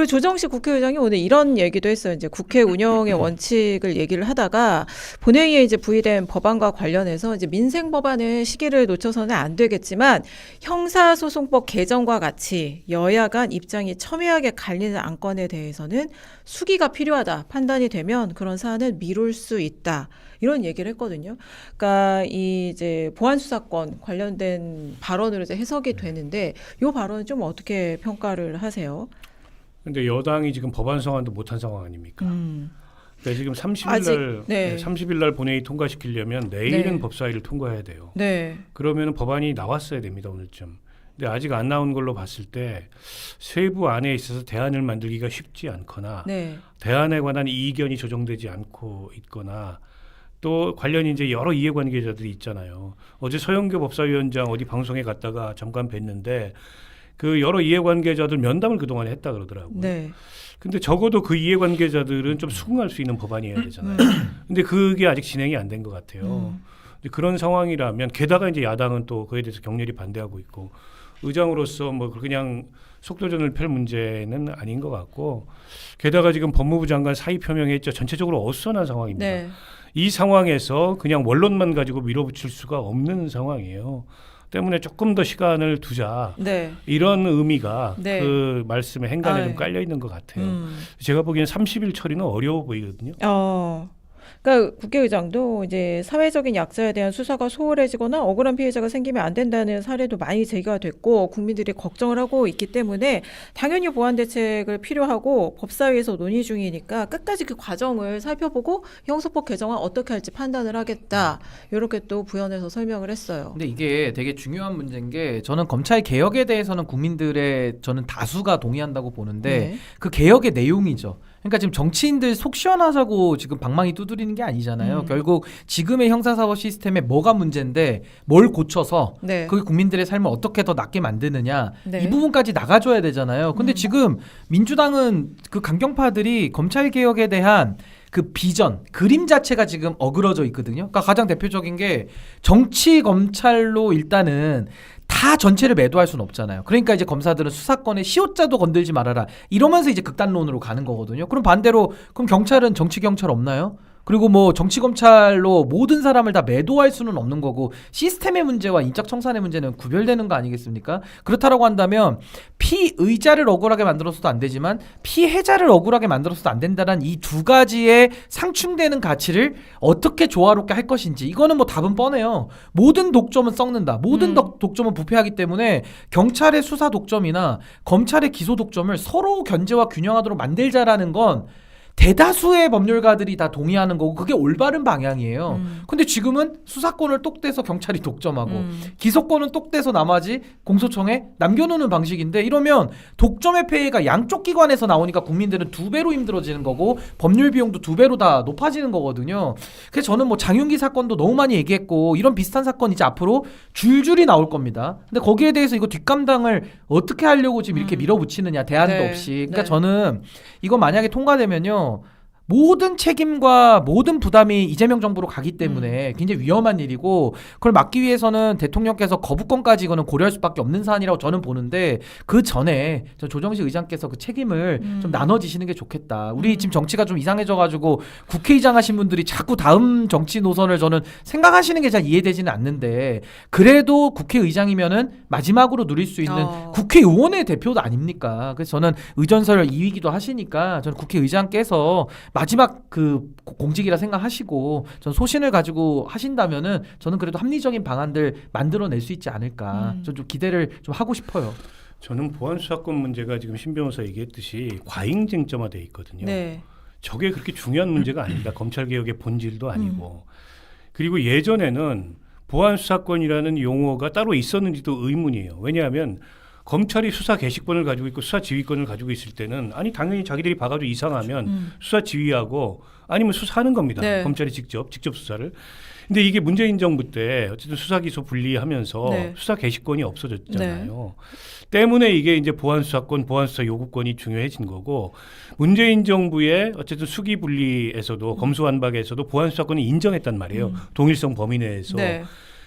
그리고 조정식 국회의장이 오늘 이런 얘기도 했어요. 이제 국회 운영의 원칙을 얘기를 하다가 본회의에 이제 부의된 법안과 관련해서 이제 민생 법안은 시기를 놓쳐서는 안 되겠지만 형사소송법 개정과 같이 여야 간 입장이 첨예하게 갈리는 안건에 대해서는 수기가 필요하다 판단이 되면 그런 사안은 미룰 수 있다. 이런 얘기를 했거든요. 그러니까 이 이제 보안 수사권 관련된 발언으로 이제 해석이 되는데 이 발언은 좀 어떻게 평가를 하세요? 근데 여당이 지금 법안 성안도 못한 상황 아닙니까? 그러니까 지금 30일 날, 네. 30일 날 본회의 통과시키려면 내일은 네. 법사위를 통과해야 돼요. 네. 그러면 법안이 나왔어야 됩니다, 오늘쯤. 근데 아직 안 나온 걸로 봤을 때 세부 안에 있어서 대안을 만들기가 쉽지 않거나 네. 대안에 관한 이견이 조정되지 않고 있거나 또 관련 이제 여러 이해관계자들이 있잖아요. 어제 서영교 법사위원장 어디 방송에 갔다가 잠깐 뵀는데 그 여러 이해관계자들 면담을 그동안 했다 그러더라고요. 네. 근데 적어도 그 이해관계자들은 좀 수긍할 수 있는 법안이어야 되잖아요. 근데 그게 아직 진행이 안 된 것 같아요. 이제 그런 상황이라면 게다가 이제 야당은 또 그에 대해서 격렬히 반대하고 있고 의장으로서 뭐 그냥 속도전을 펼 문제는 아닌 것 같고 게다가 지금 법무부 장관 사의 표명했죠. 전체적으로 어수선한 상황입니다. 네. 이 상황에서 그냥 원론만 가지고 밀어붙일 수가 없는 상황이에요. 때문에 조금 더 시간을 두자. 네. 이런 의미가 네. 그 말씀에 행간에 아유. 좀 깔려 있는 것 같아요. 제가 보기엔 30일 처리는 어려워 보이거든요. 그러니까 국회의장도 이제 사회적인 약자에 대한 수사가 소홀해지거나 억울한 피해자가 생기면 안 된다는 사례도 많이 제기가 됐고 국민들이 걱정을 하고 있기 때문에 당연히 보완 대책을 필요하고 법사위에서 논의 중이니까 끝까지 그 과정을 살펴보고 형사법 개정안 어떻게 할지 판단을 하겠다. 이렇게 또 부연해서 설명을 했어요. 근데 이게 되게 중요한 문제인 게 저는 검찰 개혁에 대해서는 국민들의 저는 다수가 동의한다고 보는데 네. 그 개혁의 내용이죠. 그러니까 지금 정치인들 속 시원하자고 지금 방망이 두드리는 게 아니잖아요. 결국 지금의 형사사법 시스템에 뭐가 문제인데 뭘 고쳐서 네. 그게 국민들의 삶을 어떻게 더 낫게 만드느냐 네. 이 부분까지 나가줘야 되잖아요. 근데 지금 민주당은 그 강경파들이 검찰 개혁에 대한 그 비전, 그림 자체가 지금 어그러져 있거든요. 그러니까 가장 대표적인 게 정치 검찰로 일단은 다 전체를 매도할 수는 없잖아요. 그러니까 이제 검사들은 수사권의 시효자도 건들지 말아라. 이러면서 이제 극단론으로 가는 거거든요. 그럼 반대로 그럼 경찰은 정치 경찰 없나요? 그리고 뭐 정치 검찰로 모든 사람을 다 매도할 수는 없는 거고 시스템의 문제와 인적 청산의 문제는 구별되는 거 아니겠습니까? 그렇다라고 한다면 피의자를 억울하게 만들어서도 안 되지만 피해자를 억울하게 만들어서도 안 된다는 이 두 가지의 상충되는 가치를 어떻게 조화롭게 할 것인지 이거는 뭐 답은 뻔해요. 모든 독점은 썩는다. 모든 독점은 부패하기 때문에 경찰의 수사 독점이나 검찰의 기소 독점을 서로 견제와 균형하도록 만들자라는 건 대다수의 법률가들이 다 동의하는 거고 그게 올바른 방향이에요. 근데 지금은 수사권을 똑 떼서 경찰이 독점하고 기소권은 똑 떼서 나머지 공소청에 남겨놓는 방식인데 이러면 독점의 폐해가 양쪽 기관에서 나오니까 국민들은 두 배로 힘들어지는 거고 법률 비용도 두 배로 다 높아지는 거거든요. 그래서 저는 뭐 장윤기 사건도 너무 많이 얘기했고 이런 비슷한 사건 이제 앞으로 줄줄이 나올 겁니다. 근데 거기에 대해서 이거 뒷감당을 어떻게 하려고 지금 이렇게 밀어붙이느냐 대안도 네. 없이. 그러니까 네. 저는 이거 만약에 통과되면요. 모든 책임과 모든 부담이 이재명 정부로 가기 때문에 굉장히 위험한 일이고 그걸 막기 위해서는 대통령께서 거부권까지 이거는 고려할 수밖에 없는 사안이라고 저는 보는데 그 전에 조정식 의장께서 그 책임을 좀 나눠지시는 게 좋겠다. 우리 지금 정치가 좀 이상해져가지고 국회의장 하신 분들이 자꾸 다음 정치 노선을 저는 생각하시는 게 잘 이해되지는 않는데 그래도 국회의장이면은 마지막으로 누릴 수 있는 국회의원의 대표도 아닙니까? 그래서 저는 의전설 2위기도 하시니까 저는 국회의장께서 마지막 그 공직이라 생각하시고 전 소신을 가지고 하신다면은 저는 그래도 합리적인 방안들 만들어낼 수 있지 않을까. 좀 기대를 좀 하고 싶어요. 저는 보안 수사권 문제가 지금 신 변호사 얘기했듯이 과잉 쟁점화돼 있거든요. 네. 저게 그렇게 중요한 문제가 아닙니다. 검찰 개혁의 본질도 아니고. 그리고 예전에는 보안 수사권이라는 용어가 따로 있었는지도 의문이에요. 왜냐하면 검찰이 수사 개시권을 가지고 있고 수사 지휘권을 가지고 있을 때는 아니 당연히 자기들이 봐가지고 이상하면 수사 지휘하고 아니면 수사하는 겁니다. 네. 검찰이 직접 수사를. 근데 이게 문재인 정부 때 어쨌든 수사 기소 분리하면서 네. 수사 개시권이 없어졌잖아요. 때문에 이게 이제 보안 수사권, 보안 수사 요구권이 중요해진 거고 문재인 정부의 어쨌든 수기 분리에서도 검수완박에서도 보안 수사권을 인정했단 말이에요. 동일성 범위 내에서. 네.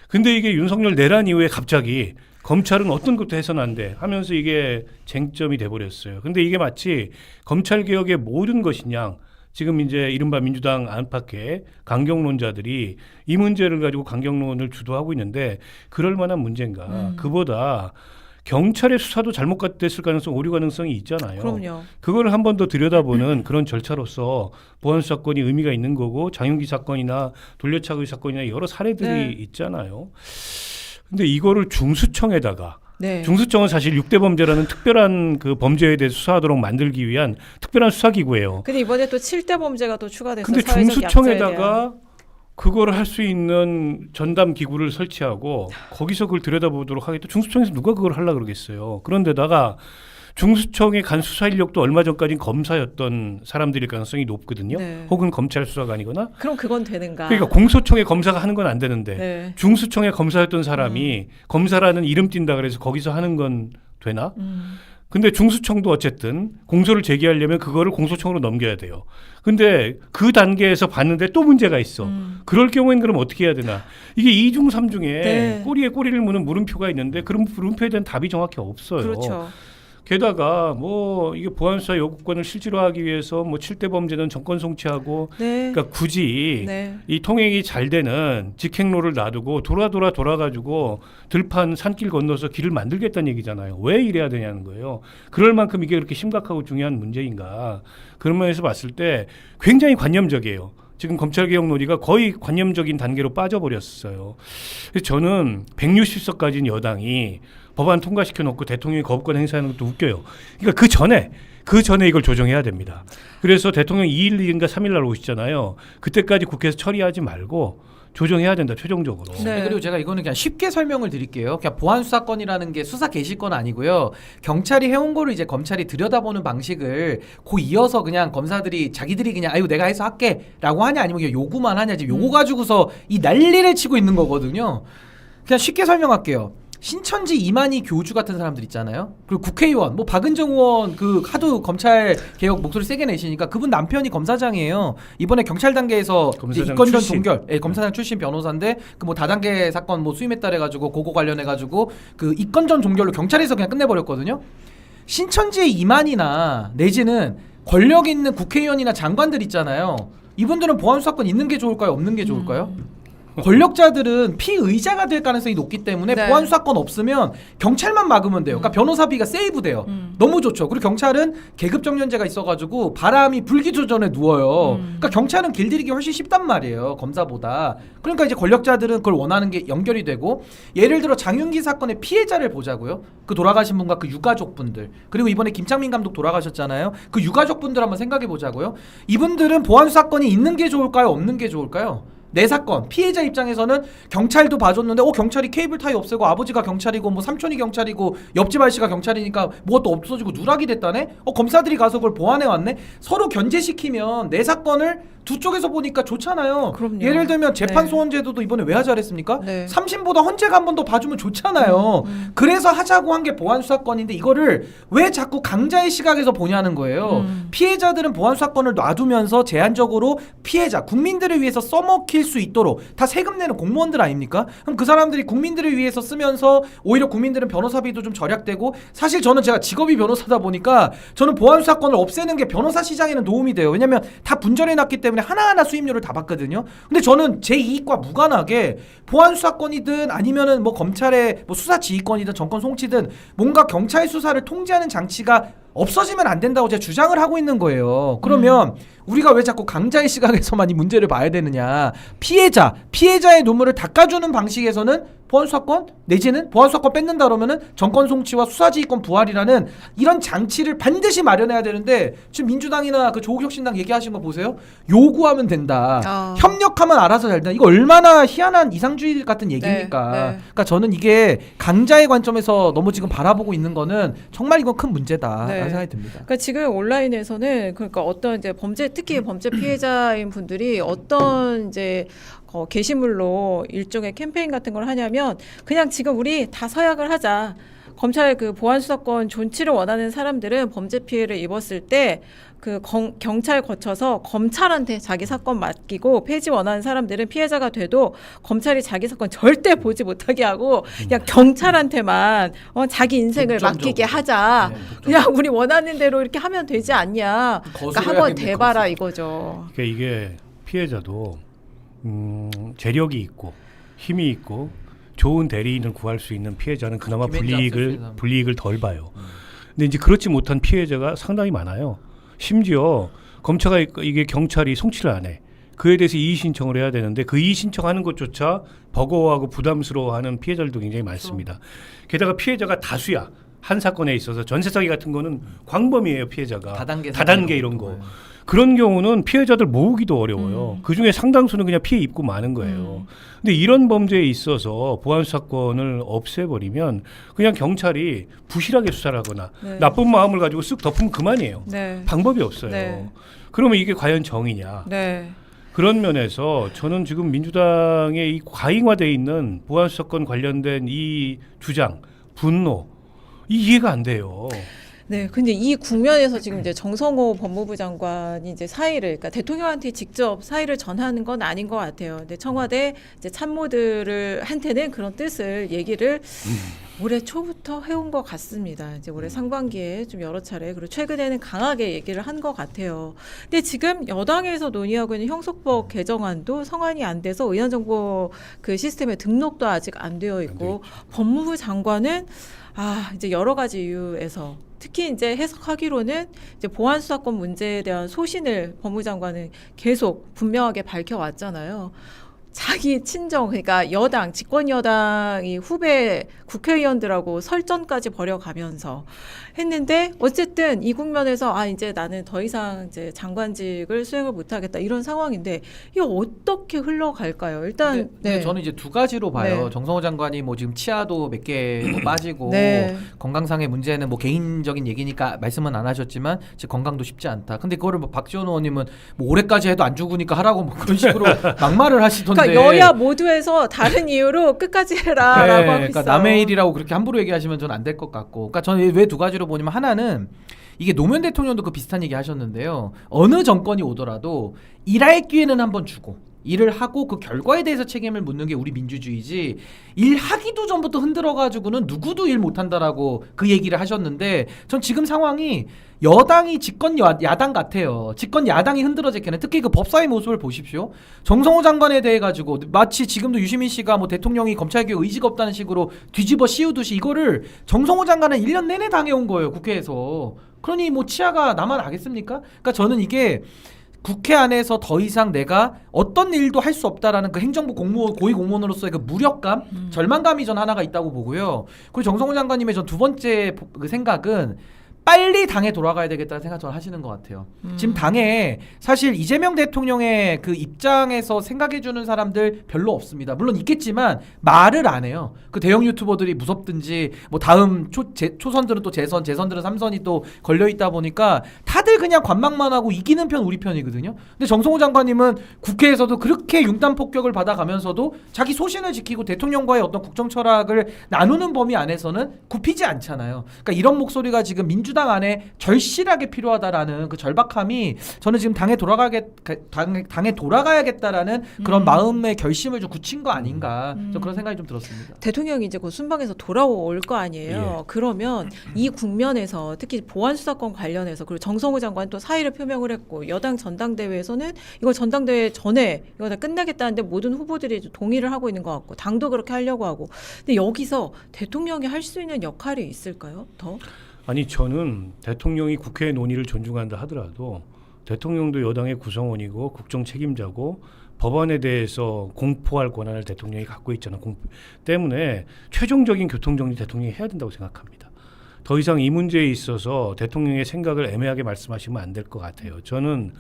근데 이게 윤석열 내란 이후에 갑자기 검찰은 어떤 것도 해서는 안 돼 하면서 이게 쟁점이 돼버렸어요. 근데 이게 마치 검찰 개혁의 모든 것이냐 지금 이제 이른바 민주당 안팎의 강경론자들이 이 문제를 가지고 강경론을 주도하고 있는데 그럴 만한 문제인가? 그보다 경찰의 수사도 잘못됐을 가능성, 오류 가능성이 있잖아요. 그럼요. 그걸 한 번 더 들여다보는 그런 절차로서 보안수 사건이 의미가 있는 거고 장윤기 사건이나 돌려차기 사건이나 여러 사례들이 네. 있잖아요. 근데 이거를 중수청에다가 네. 중수청은 사실 6대 범죄라는 특별한 그 범죄에 대해서 수사하도록 만들기 위한 특별한 수사기구예요. 근데 이번에 또 7대 범죄가 또 추가돼서 근데 사회적 약자에 대한. 중수청에다가 그걸 할 수 있는 전담 기구를 설치하고 거기서 그걸 들여다보도록 하겠다. 중수청에서 누가 그걸 하려고 그러겠어요. 그런데다가 중수청에 간 수사 인력도 얼마 전까지는 검사였던 사람들일 가능성이 높거든요. 네. 혹은 검찰 수사관이거나. 그럼 그건 되는가? 그러니까 공소청에 검사가 하는 건 안 되는데 네. 중수청에 검사였던 사람이 검사라는 이름 띈다 그래서 거기서 하는 건 되나? 근데 중수청도 어쨌든 공소를 제기하려면 그거를 공소청으로 넘겨야 돼요. 근데 그 단계에서 봤는데 또 문제가 있어. 그럴 경우에는 그럼 어떻게 해야 되나? 이게 이중 삼중에 네. 꼬리에 꼬리를 무는 물음표가 있는데 그런 물음표에 대한 답이 정확히 없어요. 그렇죠. 게다가 뭐 이게 보안수사 요구권을 실질화하기 위해서 뭐 7대 범죄는 정권 송치하고 네. 그러니까 굳이 네. 이 통행이 잘 되는 직행로를 놔두고 돌아가지고 들판 산길 건너서 길을 만들겠다는 얘기잖아요. 왜 이래야 되냐는 거예요. 그럴 만큼 이게 그렇게 심각하고 중요한 문제인가. 그런 면에서 봤을 때 굉장히 관념적이에요. 지금 검찰개혁 논의가 거의 관념적인 단계로 빠져버렸어요. 그래서 저는 160석 가진 여당이 법안 통과시켜 놓고 대통령이 거부권 행사하는 것도 웃겨요. 그러니까 그 전에 이걸 조정해야 됩니다. 그래서 대통령 2일, 2일인가 3일 날 오시잖아요. 그때까지 국회에서 처리하지 말고 조정해야 된다, 최종적으로. 네. 그리고 제가 이거는 그냥 쉽게 설명을 드릴게요. 그냥 보안 수사권이라는 게 수사 개시권 아니고요. 경찰이 해온 거를 이제 검찰이 들여다보는 방식을 고 이어서 그냥 검사들이 자기들이 그냥 아이고 내가 해서 할게라고 하냐 아니면 그냥 요구만 하냐 지금 요거 가지고서 이 난리를 치고 있는 거거든요. 그냥 쉽게 설명할게요. 신천지 이만희 교주 같은 사람들 있잖아요. 그리고 국회의원, 뭐 박은정 의원 그 하도 검찰 개혁 목소리 세게 내시니까 그분 남편이 검사장이에요. 이번에 경찰 단계에서 검사장 이건전 출신. 종결, 검사장 출신 변호사인데 그 뭐 다단계 사건 뭐 수임했다 해가지고 그거 관련해가지고 그 이건전 종결로 경찰에서 그냥 끝내버렸거든요. 신천지의 이만희나 내지는 권력 있는 국회의원이나 장관들 있잖아요. 이분들은 보안 수사권 있는 게 좋을까요? 없는 게 좋을까요? 권력자들은 피의자가 될 가능성이 높기 때문에 네. 보안 수사권 없으면 경찰만 막으면 돼요. 그러니까 변호사비가 세이브돼요. 너무 좋죠. 그리고 경찰은 계급 정년제가 있어가지고 바람이 불기 전에 누워요. 그러니까 경찰은 길들이기 훨씬 쉽단 말이에요. 검사보다. 그러니까 이제 권력자들은 그걸 원하는 게 연결이 되고 예를 들어 장윤기 사건의 피해자를 보자고요. 그 돌아가신 분과 그 유가족분들 그리고 이번에 김창민 감독 돌아가셨잖아요. 그 유가족분들 한번 생각해 보자고요. 이분들은 보안 수사권이 있는 게 좋을까요? 없는 게 좋을까요? 내 사건 피해자 입장에서는 경찰도 봐줬는데 경찰이 케이블 타이 없애고 아버지가 경찰이고 뭐 삼촌이 경찰이고 옆집 아저씨가 경찰이니까 뭐가 또 없어지고 누락이 됐다네. 검사들이 가서 그걸 보완해 왔네. 서로 견제시키면 내 사건을 두 쪽에서 보니까 좋잖아요. 그럼요. 예를 들면 재판 네. 소원 제도도 이번에 왜 하자 그랬습니까? 네. 삼심보다 헌재가 한 번 더 봐주면 좋잖아요. 그래서 하자고 한 게 보안 수사권인데 이거를 왜 자꾸 강자의 시각에서 보냐는 거예요. 피해자들은 보안 수사권을 놔두면서 제한적으로 피해자 국민들을 위해서 써먹힐 수 있도록 다 세금 내는 공무원들 아닙니까? 그럼 그 사람들이 국민들을 위해서 쓰면서 오히려 국민들은 변호사비도 좀 절약되고 사실 저는 제가 직업이 변호사다 보니까 저는 보안 수사권을 없애는 게 변호사 시장에는 도움이 돼요. 왜냐면 다 분절해 놨기 때문에 하나하나 수임료를 다 받거든요. 근데 저는 제 이익과 무관하게 보안 수사권이든 아니면은 뭐 검찰의 뭐 수사 지휘권이든 정권 송치든 뭔가 경찰 수사를 통제하는 장치가 없어지면 안 된다고 제가 주장을 하고 있는 거예요. 그러면 우리가 왜 자꾸 강자의 시각에서만 이 문제를 봐야 되느냐. 피해자의 눈물을 닦아주는 방식에서는 보안수사권 내지는 보안수사권 뺏는다 그러면은 정권 송치와 수사지휘권 부활이라는 이런 장치를 반드시 마련해야 되는데 지금 민주당이나 그 조국혁신당 얘기하신 거 보세요. 요구하면 된다. 협력하면 알아서 잘 된다. 이거 얼마나 희한한 이상주의 같은 얘기입니까? 네. 그러니까 저는 이게 강자의 관점에서 너무 지금 바라보고 있는 거는 정말 이건 큰 문제다. 네. 생각이 듭니다. 그러니까 지금 온라인에서는 그러니까 어떤 이제 특히 범죄 피해자인 분들이 어떤 이제 게시물로 일종의 캠페인 같은 걸 하냐면 그냥 지금 우리 다 서약을 하자. 검찰 그 보안 수사권 존치를 원하는 사람들은 범죄 피해를 입었을 때 그 경찰 거쳐서 검찰한테 자기 사건 맡기고 폐지 원하는 사람들은 피해자가 돼도 검찰이 자기 사건 절대 보지 못하게 하고 그냥 경찰한테만 자기 인생을 맡기게 하자. 네, 독점적으로. 그냥 우리 원하는 대로 이렇게 하면 되지 않냐. 그러니까 한번 대봐라 이거죠. 그러니까 이게 피해자도 재력이 있고 힘이 있고 좋은 대리인을 구할 수 있는 피해자는 그나마 불이익을 덜 봐요. 근데 이제 그렇지 못한 피해자가 상당히 많아요. 심지어 검찰이 이게 경찰이 송치를 안 해. 그에 대해서 이의 신청을 해야 되는데 그 이의 신청하는 것조차 버거워하고 부담스러워하는 피해자들도 굉장히 많습니다. 게다가 피해자가 다수야. 한 사건에 있어서 전세 사기 같은 거는 광범위해요. 피해자가 다단계 이런 거. 그런 경우는 피해자들 모으기도 어려워요. 그중에 상당수는 그냥 피해 입고 마는 거예요. 근데 이런 범죄에 있어서 보안 수사권을 없애버리면 그냥 경찰이 부실하게 수사를 하거나 네. 나쁜 마음을 가지고 쓱 덮으면 그만이에요. 네. 방법이 없어요. 네. 그러면 이게 과연 정의냐. 네. 그런 면에서 저는 지금 민주당의 이 과잉화되어 있는 보안 수사권 관련된 이 주장, 분노 이해가 안 돼요. 네, 근데 이 국면에서 지금 이제 정성호 법무부 장관이 이제 사의를, 그러니까 대통령한테 직접 사의를 전하는 건 아닌 것 같아요. 근데 청와대 이제 참모들한테는 그런 뜻을 얘기를 올해 초부터 해온 것 같습니다. 이제 올해 상반기에 좀 여러 차례 그리고 최근에는 강하게 얘기를 한 것 같아요. 근데 지금 여당에서 논의하고 있는 형사법 개정안도 성안이 안 돼서 의원정보 그 시스템에 등록도 아직 안 되어 있고 법무부 장관은 이제 여러 가지 이유에서 특히 이제 해석하기로는 이제 보안 수사권 문제에 대한 소신을 법무장관은 계속 분명하게 밝혀왔잖아요. 자기 친정 그러니까 여당 집권 여당이 후배 국회의원들하고 설전까지 벌여가면서 했는데 어쨌든 이 국면에서 이제 나는 더 이상 이제 장관직을 수행을 못하겠다 이런 상황인데 이거 어떻게 흘러갈까요? 일단 근데 저는 이제 두 가지로 봐요. 네. 정성호 장관이 뭐 지금 치아도 몇 개 빠지고 네. 건강상의 문제는 뭐 개인적인 얘기니까 말씀은 안 하셨지만 제 건강도 쉽지 않다. 근데 그거를 뭐 박지원 의원님은 뭐 올해까지 해도 안 죽으니까 하라고 뭐 그런 식으로 막말을 하시던데. 그러니까 여야 모두에서 다른 이유로 끝까지 해라라고 하고 있어요. 그러니까 남의 일이라고 그렇게 함부로 얘기하시면 저는 안 될 것 같고. 그러니까 저는 왜 두 가지로 보냐면 하나는 이게 노무현 대통령도 그 비슷한 얘기 하셨는데요. 어느 정권이 오더라도 일할 기회는 한번 주고 일을 하고 그 결과에 대해서 책임을 묻는 게 우리 민주주의지 일하기도 전부터 흔들어가지고는 누구도 일 못한다라고 그 얘기를 하셨는데 전 지금 상황이 여당이 집권 야당 같아요. 집권 야당이 흔들어졌겠네. 특히 그 법사위 모습을 보십시오. 정성호 장관에 대해 가지고 마치 지금도 유시민 씨가 뭐 대통령이 검찰개혁 의지가 없다는 식으로 뒤집어 씌우듯이 이거를 정성호 장관은 1년 내내 당해온 거예요. 국회에서. 그러니 뭐 치아가 나만 아겠습니까? 그러니까 저는 이게 국회 안에서 더 이상 내가 어떤 일도 할 수 없다라는 그 행정부 고위 공무원으로서의 그 무력감, 절망감이 전 하나가 있다고 보고요. 그리고 정성호 장관님의 전 두 번째 그 생각은 빨리 당에 돌아가야 되겠다는 생각 저는 하시는 것 같아요. 지금 당에 사실 이재명 대통령의 그 입장에서 생각해주는 사람들 별로 없습니다. 물론 있겠지만 말을 안 해요. 그 대형 유튜버들이 무섭든지 뭐 다음 초선들은 또 재선들은 3선이 또 걸려있다 보니까 다들 그냥 관망만 하고 이기는 편 우리 편이거든요. 근데 정성호 장관님은 국회에서도 그렇게 융단 폭격을 받아가면서도 자기 소신을 지키고 대통령과의 어떤 국정 철학을 나누는 범위 안에서는 굽히지 않잖아요. 그러니까 이런 목소리가 지금 민주당 안에 절실하게 필요하다라는 그 절박함이 저는 지금 당에 돌아가야겠다라는 그런 마음의 결심을 좀 굳힌 거 아닌가 저 그런 생각이 좀 들었습니다. 대통령이 이제 곧 순방에서 돌아올 거 아니에요. 예. 그러면 이 국면에서 특히 보안 수사권 관련해서 그리고 정성호 장관 또 사의를 표명을 했고 여당 전당대회에서는 이거 전당대회 전에 이거 다 끝나겠다는데 모든 후보들이 동의를 하고 있는 것 같고 당도 그렇게 하려고 하고 근데 여기서 대통령이 할 수 있는 역할이 있을까요? 더? 아니 저는 대통령이 국회의 논의를 존중한다 하더라도 대통령도 여당의 구성원이고 국정 책임자고 법안에 대해서 공포할 권한을 대통령이 갖고 있잖아. 때문에 최종적인 교통정리 대통령이 해야 된다고 생각합니다. 더 이상 이 문제에 있어서 대통령의 생각을 애매하게 말씀하시면 안 될 것 같아요. 저는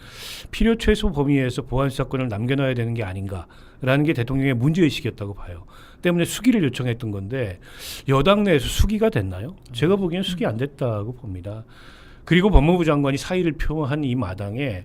필요 최소 범위에서 보안 수사권을 남겨놔야 되는 게 아닌가라는 게 대통령의 문제의식이었다고 봐요. 때문에 수기를 요청했던 건데 여당 내에서 수기가 됐나요? 제가 보기엔 수기 안 됐다고 봅니다. 그리고 법무부 장관이 사의를 표한 이 마당에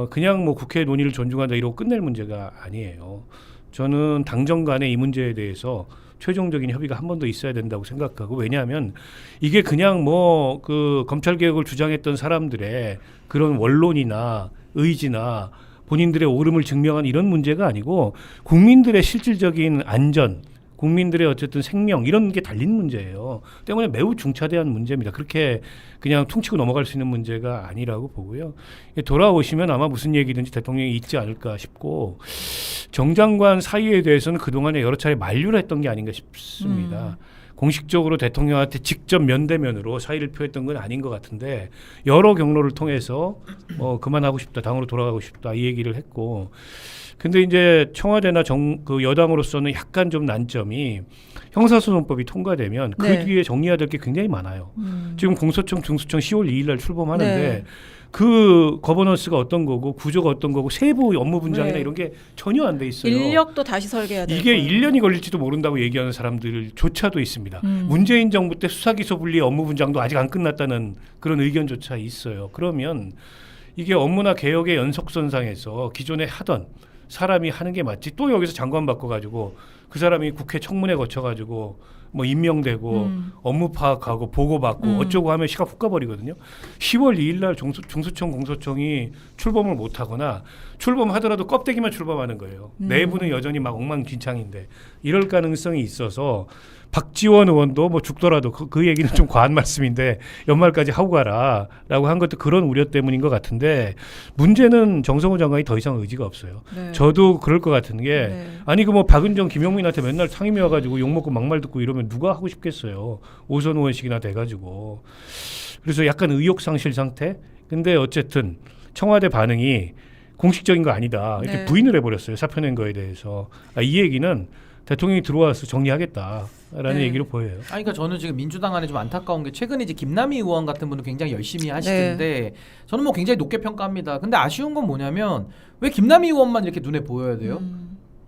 그냥 뭐 국회 논의를 존중한다 이러고 끝낼 문제가 아니에요. 저는 당정 간에 이 문제에 대해서 최종적인 협의가 한 번 더 있어야 된다고 생각하고 왜냐하면 이게 그냥 뭐 그 검찰 개혁을 주장했던 사람들의 그런 원론이나 의지나 본인들의 옳음을 증명한 이런 문제가 아니고 국민들의 실질적인 안전, 국민들의 어쨌든 생명 이런 게 달린 문제예요. 때문에 매우 중차대한 문제입니다. 그렇게 그냥 퉁치고 넘어갈 수 있는 문제가 아니라고 보고요. 돌아오시면 아마 무슨 얘기든지 대통령이 있지 않을까 싶고 정 장관 사의에 대해서는 그동안에 여러 차례 만류를 했던 게 아닌가 싶습니다. 공식적으로 대통령한테 직접 면대면으로 사의를 표했던 건 아닌 것 같은데 여러 경로를 통해서 그만하고 싶다, 당으로 돌아가고 싶다 이 얘기를 했고 근데 이제 청와대나 그 여당으로서는 약간 좀 난점이 형사소송법이 통과되면 그 네. 뒤에 정리해야 될 게 굉장히 많아요. 지금 공소청, 중수청 10월 2일 날 출범하는데 네. 그 거버넌스가 어떤 거고 구조가 어떤 거고 세부 업무 분장이나 네. 이런 게 전혀 안 돼 있어요. 인력도 다시 설계해야 되고 이게 1년이 걸릴지도 모른다고 얘기하는 사람들조차도 있습니다. 문재인 정부 때 수사기소 분리 업무 분장도 아직 안 끝났다는 그런 의견조차 있어요. 그러면 이게 업무나 개혁의 연속선상에서 기존에 하던 사람이 하는 게 맞지 또 여기서 장관 바꿔가지고 그 사람이 국회 청문회 거쳐가지고 뭐 임명되고 업무 파악하고 보고받고 어쩌고 하면 시간 훅 가버리거든요. 10월 2일 날 중수청 공소청이 출범을 못하거나 출범하더라도 껍데기만 출범하는 거예요. 내부는 여전히 막 엉망진창인데 이럴 가능성이 있어서 박지원 의원도 뭐 죽더라도 그 얘기는 좀 과한 말씀인데 연말까지 하고 가라라고 한 것도 그런 우려 때문인 것 같은데 문제는 정성호 장관이 더 이상 의지가 없어요. 네. 저도 그럴 것 같은 게 네. 아니 그 뭐 박은정, 김용민한테 맨날 상임위 와가지고 욕먹고 막말 듣고 이러면 누가 하고 싶겠어요. 오선 의원식이나 돼가지고 그래서 약간 의욕상실 상태. 근데 어쨌든 청와대 반응이 공식적인 거 아니다 이렇게 네. 부인을 해버렸어요. 사표 낸 거에 대해서 이 얘기는 대통령이 들어와서 정리하겠다라는 네. 얘기로 보여요. 아니, 그러니까 저는 지금 민주당 안에 좀 안타까운 게 최근에 이제 김남희 의원 같은 분은 굉장히 열심히 하시는데 저는 뭐 굉장히 높게 평가합니다. 근데 아쉬운 건 뭐냐면 왜 김남희 의원만 이렇게 눈에 보여야 돼요?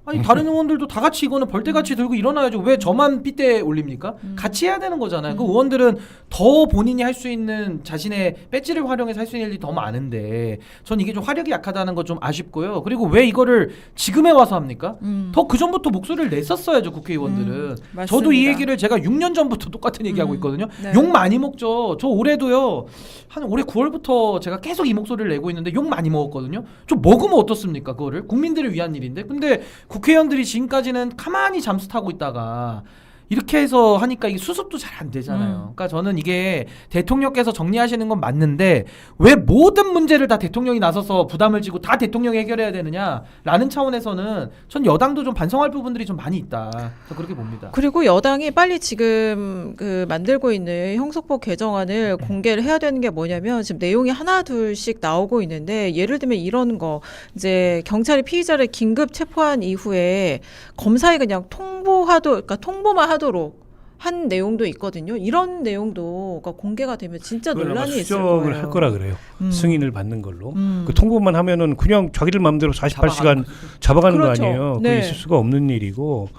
아니 다른 의원들도 다 같이 이거는 벌떼같이 들고 일어나야죠. 왜 저만 삐때 올립니까? 같이 해야 되는 거잖아요. 그 의원들은 더 본인이 할 수 있는 자신의 배지를 활용해서 할 수 있는 일이 더 많은데 전 이게 좀 화력이 약하다는 거 좀 아쉽고요. 그리고 왜 이거를 지금에 와서 합니까? 더 그 전부터 목소리를 냈었어야죠, 국회의원들은. 맞습니다. 저도 이 얘기를 제가 6년 전부터 똑같은 얘기하고 있거든요. 네. 욕 많이 먹죠. 저 올해도요. 한 올해 9월부터 제가 계속 이 목소리를 내고 있는데 욕 많이 먹었거든요. 좀 먹으면 어떻습니까? 그거를 국민들을 위한 일인데. 근데 국회의원들이 지금까지는 가만히 잠수 타고 있다가 이렇게 해서 하니까 이게 수습도 잘 안 되잖아요. 그러니까 저는 이게 대통령께서 정리하시는 건 맞는데 왜 모든 문제를 다 대통령이 나서서 부담을 지고 다 대통령이 해결해야 되느냐라는 차원에서는 전 여당도 좀 반성할 부분들이 좀 많이 있다. 저 그렇게 봅니다. 그리고 여당이 빨리 지금 그 만들고 있는 형사법 개정안을 공개를 해야 되는 게 뭐냐면 지금 내용이 하나 둘씩 나오고 있는데 예를 들면 이런 거 이제 경찰이 피의자를 긴급 체포한 이후에 검사에 그냥 그러니까 통보만 하도록 한 내용도 있거든요. 이런 내용도 그러니까 공개가 되면 진짜 그건 아마 논란이 있을 수정을 거예요. 할 거라 그래요. 승인을 받는 걸로. 음. 그 통보만 하면은 그냥 자기들 마음대로 48시간 잡아가는 그렇죠. 거 아니에요. 네. 그게 있을 수가 없는 일이고.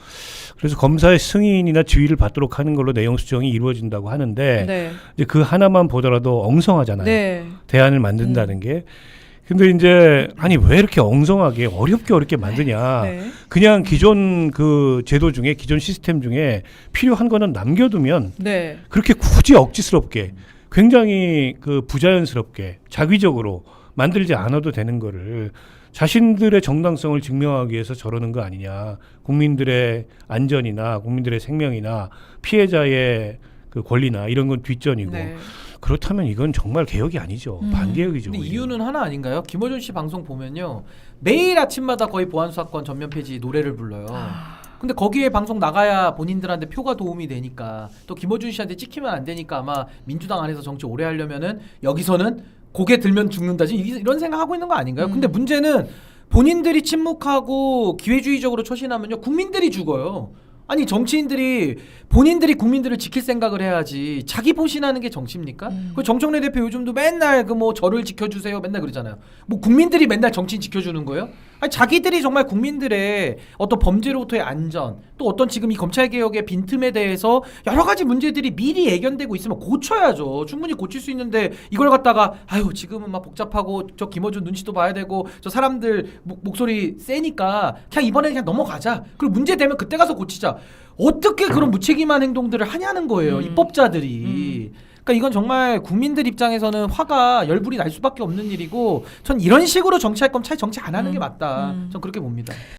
그래서 검사의 승인이나 지휘를 받도록 하는 걸로 내용 수정이 이루어진다고 하는데 네. 이제 그 하나만 보더라도 엉성하잖아요. 네. 대안을 만든다는 게. 근데 이제 아니 왜 이렇게 엉성하게 어렵게 만드냐. 네. 그냥 기존 그 제도 중에 기존 시스템 중에 필요한 거는 남겨두면 네. 그렇게 굳이 억지스럽게 굉장히 그 부자연스럽게 자기적으로 만들지 않아도 되는 거를 자신들의 정당성을 증명하기 위해서 저러는 거 아니냐. 국민들의 안전이나 국민들의 생명이나 피해자의 그 권리나 이런 건 뒷전이고 네. 그렇다면 이건 정말 개혁이 아니죠. 반개혁이죠. 근데 오히려. 이유는 하나 아닌가요? 김어준 씨 방송 보면요. 매일 아침마다 거의 보안수사권 전면 폐지 노래를 불러요. 근데 거기에 방송 나가야 본인들한테 표가 도움이 되니까 또 김어준 씨한테 찍히면 안 되니까 아마 민주당 안에서 정치 오래 하려면은 여기서는 고개 들면 죽는다지 이런 생각하고 있는 거 아닌가요? 근데 문제는 본인들이 침묵하고 기회주의적으로 처신하면요 국민들이 죽어요. 아니 정치인들이 본인들이 국민들을 지킬 생각을 해야지 자기 보신하는 게 정치입니까? 그 정청래 대표 요즘도 맨날 그 뭐 저를 지켜주세요 맨날 그러잖아요. 뭐 국민들이 맨날 정치인 지켜주는 거예요? 아니, 자기들이 정말 국민들의 어떤 범죄로부터의 안전, 또 어떤 지금 이 검찰 개혁의 빈틈에 대해서 여러 가지 문제들이 미리 예견되고 있으면 고쳐야죠. 충분히 고칠 수 있는데 이걸 갖다가 아유 지금은 막 복잡하고 저 김어준 눈치도 봐야 되고 저 사람들 목소리 세니까 그냥 이번에 그냥 넘어가자. 그리고 문제 되면 그때 가서 고치자. 어떻게 그런 무책임한 행동들을 하냐는 거예요. 입법자들이. 그러니까 이건 정말 국민들 입장에서는 화가 열불이 날 수밖에 없는 일이고 전 이런 식으로 정치할 거면 차라리 정치 안 하는 게 맞다. 전 그렇게 봅니다.